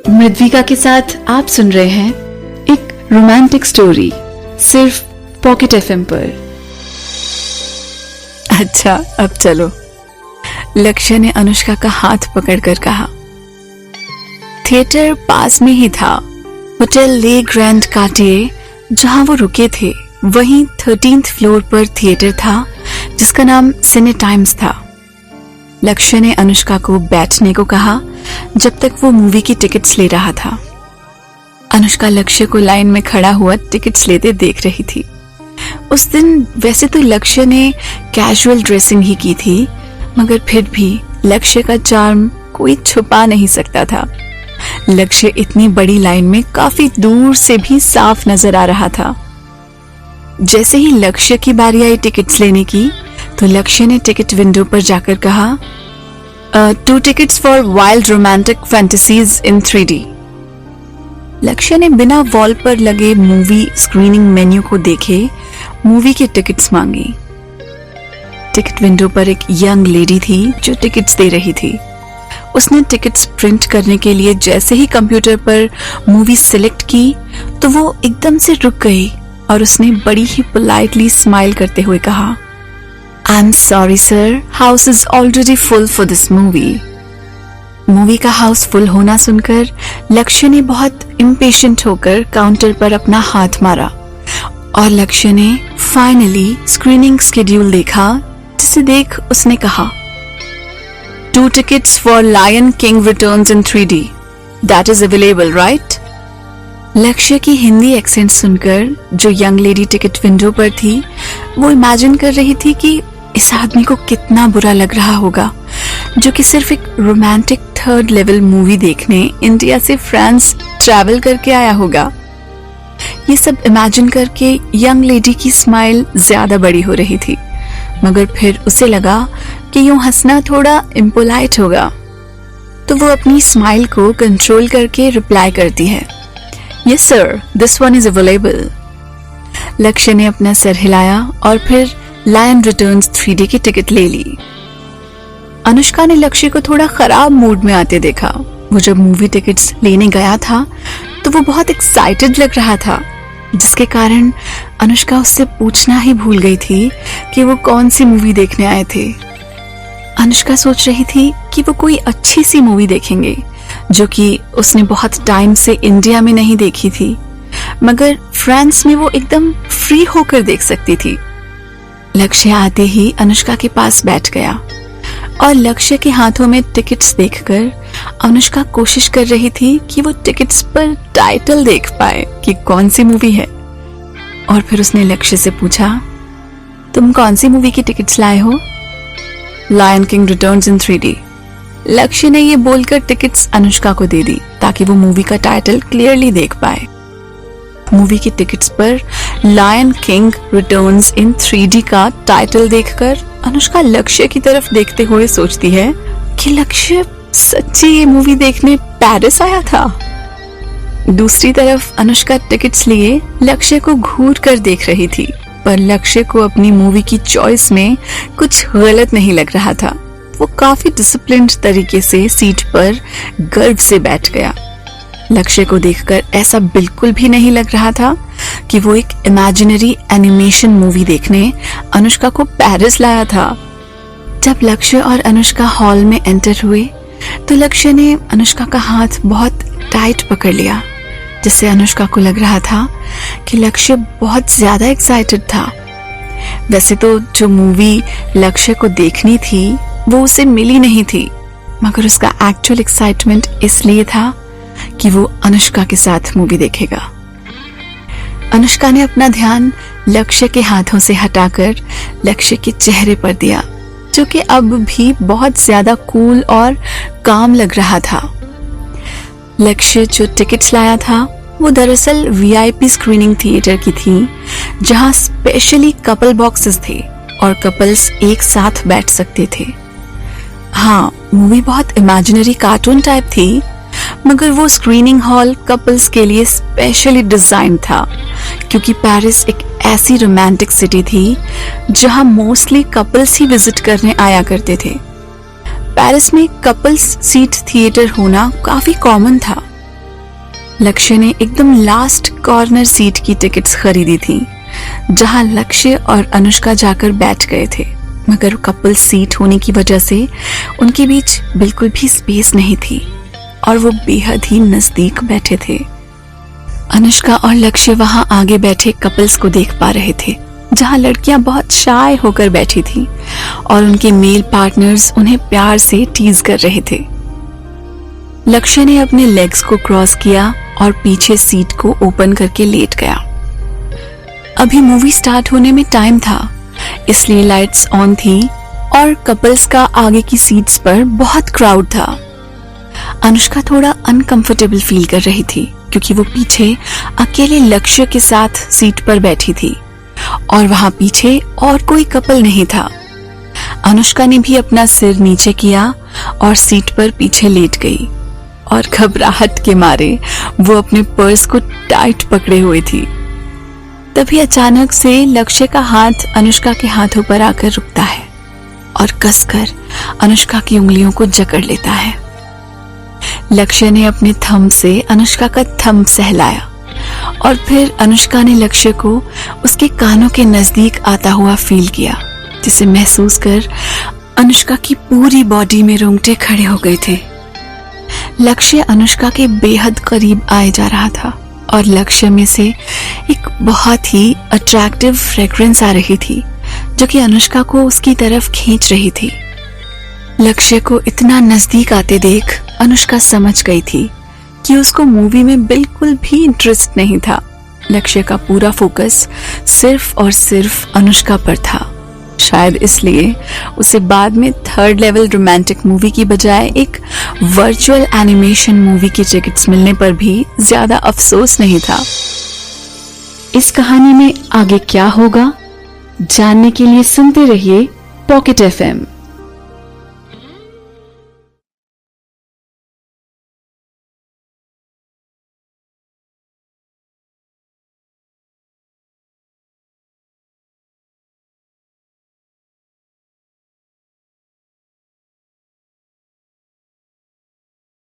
मृद्विका के साथ आप सुन रहे हैं एक रोमांटिक स्टोरी सिर्फ पॉकेट एफएम पर। अच्छा अब चलो, लक्ष्य ने अनुष्का का हाथ पकड़कर कहा। थिएटर पास में ही था। होटल ले ग्रैंड कार्टियर जहां वो रुके थे वहीं 13th फ्लोर पर थिएटर था जिसका नाम सिने टाइम्स था। लक्ष्य ने अनुष्का को बैठने को कहा जब तक वो मूवी की टिकट्स ले रहा था। अनुष्का लक्ष्य को लाइन में खड़ा हुआ टिकट्स लेते देख रही थी। उस दिन वैसे तो लक्ष्य ने कैजुअल ड्रेसिंग ही की थी, मगर फिर भी लक्ष्य का चार्म कोई छुपा नहीं सकता था। लक्ष्य इतनी बड़ी लाइन में काफी दूर से भी साफ नजर आ रहा था। जैसे ही लक्ष्य की बारी आई टिकट्स लेने की, तो लक्ष्य ने टिकट विंडो पर जाकर कहा, 2 tickets for wild romantic fantasies in 3D। Lakshya ने बिना वॉल पर लगे मूवी स्क्रीनिंग मेन्यू को देखे मूवी की टिकट्स मांगी। टिकट विंडो पर एक यंग लेडी थी जो टिकट्स दे रही थी। उसने टिकट्स प्रिंट करने के लिए जैसे ही कंप्यूटर पर मूवी सिलेक्ट की तो वो एकदम से रुक गई और उसने बड़ी ही पोलाइटली स्माइल करते हुए कहा, I'm sorry sir, house is already full for this movie। Movie का हाउस फुल होना सुनकर लक्ष्य ने बहुत इम्पेशेंट होकर काउंटर पर अपना हाथ मारा और लक्ष्य ने फाइनली स्क्रीनिंग स्केड्यूल देखा, जिसे देख उसने कहा, 2 tickets for Lion King returns in 3D, that is available, right? लक्ष्य की हिंदी एक्सेंट सुनकर जो यंग लेडी टिकट विंडो पर थी वो इमेजिन कर रही थी कि इस आदमी को कितना बुरा लग रहा होगा जो कि सिर्फ एक रोमांटिक 3rd लेवल मूवी देखने इंडिया से फ्रांस ट्रैवल करके आया होगा। ये सब इमेजिन करके यंग लेडी की स्माइल ज्यादा बड़ी हो रही थी, मगर फिर उसे लगा कि यूं हंसना थोड़ा इम्पोलाइट होगा, तो वो अपनी स्माइल को कंट्रोल करके रिप्लाई करती है, Yes sir, this one is available। लक्ष्य ने अपना सर हिलाया और फिर लायन रिटर्न्स 3D की टिकट ले ली। अनुष्का ने लक्ष्य को थोड़ा खराब मूड में आते देखा। वो जब मूवी टिकट्स लेने गया था तो वो बहुत एक्साइटेड लग रहा था, जिसके कारण अनुष्का उससे पूछना ही भूल गई थी कि वो कौन सी मूवी देखने आए थे। अनुष्का सोच रही थी कि वो कोई अच्छी सी मूवी देखेंगे जो कि उसने बहुत टाइम से इंडिया में नहीं देखी थी, मगर फ्रांस में वो एकदम फ्री होकर देख सकती थी। लक्ष्य आते ही अनुष्का के पास बैठ गया और लक्ष्य के हाथों में टिकट्स देखकर अनुष्का कोशिश कर रही थी कि वो टिकट्स पर टाइटल देख पाए कि कौन सी मूवी है। और फिर उसने लक्ष्य से पूछा, तुम कौन सी मूवी की टिकट्स लाए हो? Lion King Returns in 3D। Lakshya ने ये बोलकर टिकट्स अनुष्का को दे दी ताकि वो मूवी का टाइटल क्लियरली देख पाए। मूवी की टिकट्स पर lion King Returns in 3D का टाइटल देखकर अनुष्का लक्ष्य की तरफ देखते हुए सोचती है कि लक्ष्य सच्ची ये मूवी देखने पेरिस आया था। दूसरी तरफ अनुष्का टिकट्स लिए लक्ष्य को घूर कर देख रही थी, पर लक्ष्य को अपनी मूवी की चॉइस में कुछ गलत नहीं लग रहा था। वो काफी डिसिप्लिन्ड तरीके से सीट पर गर्व से बैठ गया। लक्ष्य को देखकर ऐसा बिल्कुल भी नहीं लग रहा था कि वो एक इमेजिनरी एनिमेशन मूवी देखने अनुष्का को पेरिस लाया था। जब लक्ष्य और अनुष्का हॉल में एंटर हुए तो लक्ष्य ने अनुष्का का हाथ बहुत टाइट पकड़ लिया, जिससे अनुष्का को लग रहा था कि लक्ष्य बहुत ज्यादा एक्साइटेड था। वैसे तो जो मूवी लक्ष्य को देखनी थी वो उसे मिली नहीं थी, मगर उसका एक्चुअल एक्साइटमेंट इसलिए था कि वो अनुष्का के साथ मूवी देखेगा। अनुष्का ने अपना ध्यान लक्ष्य के हाथों से हटाकर लक्ष्य के चेहरे पर दिया, जो कि अब भी बहुत ज्यादा कूल और काम लग रहा था। लक्ष्य जो टिकट्स लाया था वो दरअसल VIP स्क्रीनिंग थिएटर की थी, जहां स्पेशली कपल बॉक्सेस थे और कपल्स एक साथ बैठ सकते थे। हाँ, मूवी बहुत इमेजिनरी कार्टून टाइप थी, मगर वो स्क्रीनिंग हॉल कपल्स के लिए स्पेशली डिजाइन था, क्योंकि पेरिस एक ऐसी रोमांटिक सिटी थी जहां मोस्टली कपल्स ही विजिट करने आया करते थे। पेरिस में कपल्स सीट थिएटर होना काफी कॉमन था, लक्ष्य ने एकदम लास्ट कॉर्नर सीट की टिकट्स खरीदी थी, जहां लक्ष्य और अनुष्का जाकर बैठ गए थे, मगर कपल सीट होने की वजह से उनके बीच बिल्कुल भी स्पेस नहीं थी और वो बेहद ही नजदीक बैठे थे। अनुष्का और लक्ष्य वहां आगे बैठे कपल्स को देख पा रहे थे, जहां लड़कियां बहुत शाय होकर बैठी थी और उनके मेल पार्टनर्स उन्हें प्यार से टीज कर रहे थे। लक्ष्य ने अपने लेग्स को क्रॉस किया और पीछे सीट को ओपन करके लेट गया। अभी मूवी स्टार्ट होने में टाइम था, इसलिए लाइट्स ऑन थी और कपल्स का आगे की सीट्स पर बहुत क्राउड था। अनुष्का थोड़ा अनकंफर्टेबल फील कर रही थी क्योंकि वो पीछे अकेले लक्ष्य के साथ सीट पर बैठी थी और वहां पीछे और कोई कपल नहीं था। अनुष्का ने भी अपना सिर नीचे किया और सीट पर पीछे लेट गई और घबराहट के मारे वो अपने पर्स को टाइट पकड़े हुए थी। तभी अचानक से लक्ष्य का हाथ अनुष्का के हाथों पर आकर रुकता है और कसकर अनुष्का की उंगलियों को जकड़ लेता है। लक्ष्य ने अपने थंब से अनुष्का का थंब सहलाया और फिर अनुष्का ने लक्ष्य को उसके कानों के नजदीक आता हुआ फील किया, जिसे महसूस कर अनुष्का की पूरी बॉडी में रोंगटे खड़े हो गए थे। लक्ष्य अनुष्का के बेहद करीब आए जा रहा था और लक्ष्य में से एक बहुत ही अट्रैक्टिव फ्रेग्रेंस आ रही थी, जो कि अनुष्का को उसकी तरफ खींच रही थी। लक्ष्य को इतना नजदीक आते देख अनुष्का समझ गई थी कि उसको मूवी में बिल्कुल भी इंटरेस्ट नहीं था। लक्ष्य का पूरा फोकस सिर्फ और सिर्फ अनुष्का पर था। शायद इसलिए उसे बाद में थर्ड लेवल रोमांटिक मूवी की बजाय एक वर्चुअल एनिमेशन मूवी की टिकट्स मिलने पर भी ज्यादा अफसोस नहीं था। इस कहानी में आगे क्या होगा जानने के लिए सुनते रहिए पॉकेट एफएम।